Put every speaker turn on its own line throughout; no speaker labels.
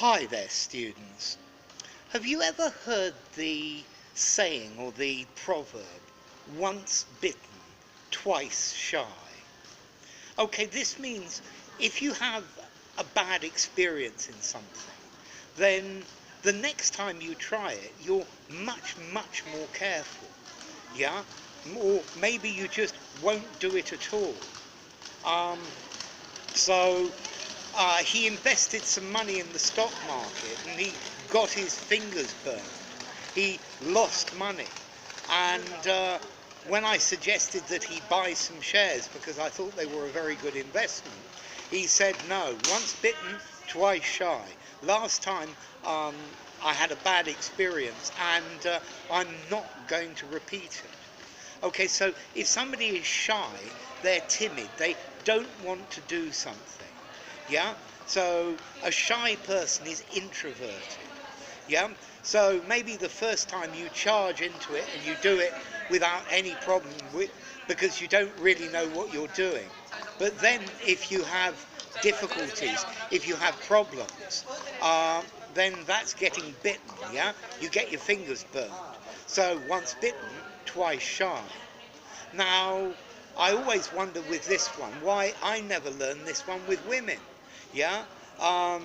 Hi there, students. Have you ever heard the saying or the proverb, once bitten, twice shy? Okay, this means if you have a bad experience in something, then the next time you try it, you're much more careful. Yeah? Or maybe you just won't do it at all. Um, so he invested some money in the stock market and he got his fingers burned. He lost money. And when I suggested that he buy some shares because I thought they were a very good investment, he said no, once bitten, twice shy. Last time I had a bad experience and I'm not going to repeat it. Okay, so if somebody is shy, they're timid, they don't want to do something. Yeah, so a shy person is introverted. Yeah, so maybe the first time you charge into it and you do it without any problem because you don't really know what you're doing. But then if you have difficulties, if you have problems, then that's getting bitten. Yeah, you get your fingers burned. So once bitten, twice shy. Now, I always wonder with this one why I never learned this one with women. Yeah, um,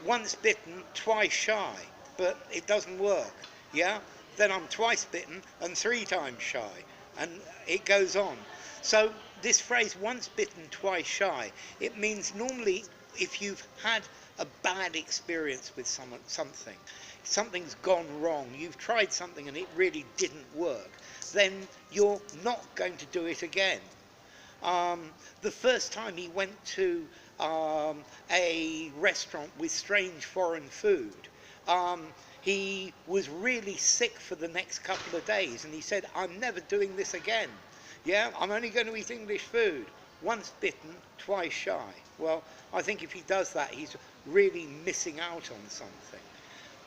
once bitten, twice shy, but it doesn't work. Yeah, then I'm twice bitten and 3 times shy, and it goes on. So this phrase, once bitten, twice shy, it means normally if you've had a bad experience with something's gone wrong, you've tried something and it really didn't work, then you're not going to do it again. The first time he went to a restaurant with strange foreign food, he was really sick for the next couple of days and he said, I'm never doing this again. Yeah, I'm only going to eat English food. Once bitten, twice shy. Well, I think if he does that, he's really missing out on something.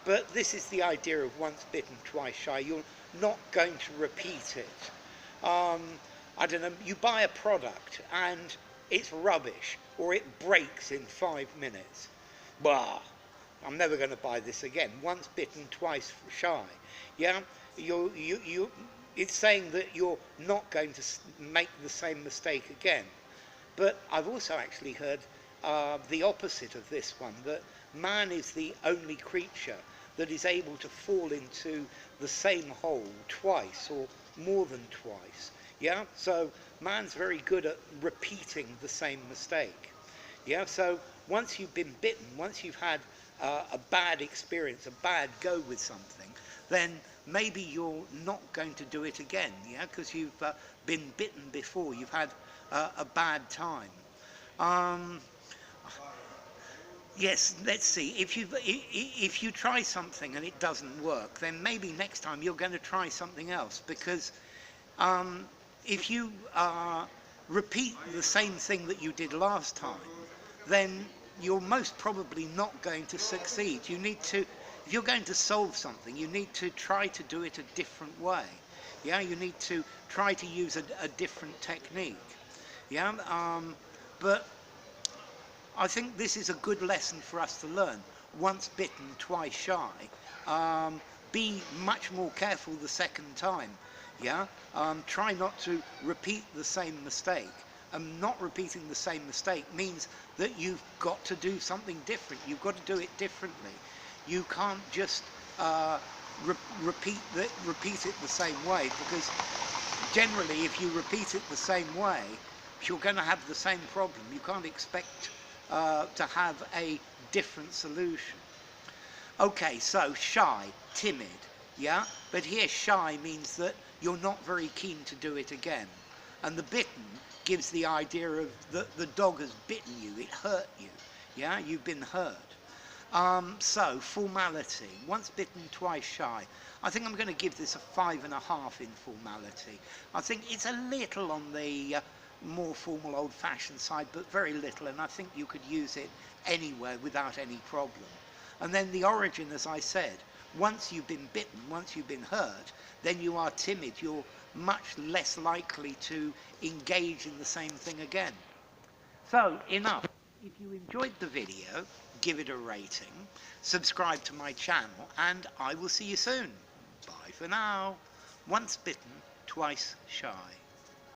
But this is the idea of once bitten, twice shy. You're not going to repeat it. I don't know, you buy a product and it's rubbish or it breaks in 5 minutes. Bah, I'm never going to buy this again. Once bitten, twice shy. Yeah, it's saying that you're not going to make the same mistake again. But I've also actually heard the opposite of this one, that man is the only creature that is able to fall into the same hole twice or more than twice. Yeah, so man's very good at repeating the same mistake. Yeah, so once you've been bitten, once you've had a bad experience, a bad go with something, then maybe you're not going to do it again. Yeah, because you've been bitten before, you've had a bad time. Yes, let's see. If you try something and it doesn't work, then maybe next time you're going to try something else, because if you repeat the same thing that you did last time, then you're most probably not going to succeed. You need to, if you're going to solve something, you need to try to do it a different way. Yeah, you need to try to use a different technique. Yeah, but I think this is a good lesson for us to learn. Once bitten, twice shy. Be much more careful the second time. Yeah, try not to repeat the same mistake. Not repeating the same mistake means that you've got to do something different. You've got to do it differently. You can't just repeat it the same way, because generally if you repeat it the same way, you're going to have the same problem. You can't expect to have a different solution. Okay, so shy, timid, yeah? But here shy means that you're not very keen to do it again. And the bitten gives the idea of the dog has bitten you, it hurt you, yeah? You've been hurt. So, formality, once bitten, twice shy. I think I'm going to give this a 5.5 in formality. I think it's a little on the more formal, old-fashioned side, but very little, and I think you could use it anywhere without any problem. And then the origin, as I said, once you've been bitten, once you've been hurt, then you are timid. You're much less likely to engage in the same thing again. So, enough. If you enjoyed the video, give it a rating, subscribe to my channel, and I will see you soon. Bye for now. Once bitten, twice shy.